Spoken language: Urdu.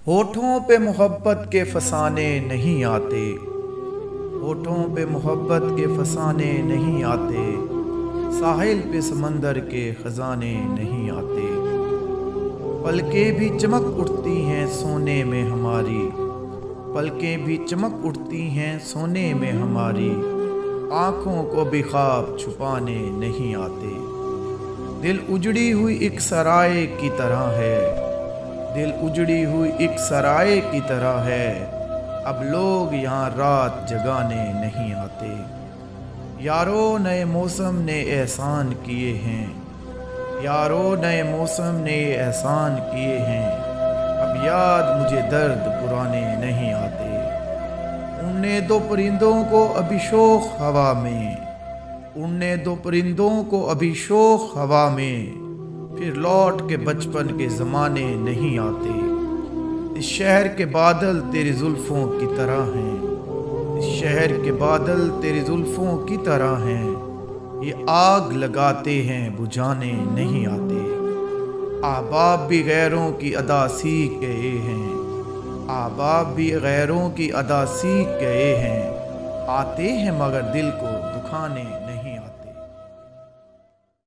ہوٹھوں پہ محبت کے فسانے نہیں آتے، ہوٹھوں پہ محبت کے فسانے نہیں آتے، ساحل پہ سمندر کے خزانے نہیں آتے۔ پلکیں بھی چمک اٹھتی ہیں سونے میں ہماری، پلکیں بھی چمک اٹھتی ہیں سونے میں ہماری، آنکھوں کو بھی خواب چھپانے نہیں آتے۔ دل اجڑی ہوئی ایک سرائے کی طرح ہے، دل اجڑی ہوئی ایک سرائے کی طرح ہے، اب لوگ یہاں رات جگانے نہیں آتے۔ یارو نئے موسم نے احسان کیے ہیں، یارو نئے موسم نے احسان کیے ہیں، اب یاد مجھے درد پرانے نہیں آتے۔ اڑنے دو پرندوں کو ابھی شوق ہوا میں، اڑنے دو پرندوں کو ابھی شوق ہوا میں، پھر لوٹ کے بچپن کے زمانے نہیں آتے۔ اس شہر کے بادل تیری زلفوں کی طرح ہیں، اس شہر کے بادل تیری زلفوں کی طرح ہیں، یہ آگ لگاتے ہیں بجھانے نہیں آتے۔ احباب بھی غیروں کی ادا سیکھ گئے ہیں، احباب بھی غیروں کی ادا سیکھ گئے ہیں، آتے ہیں مگر دل کو دکھانے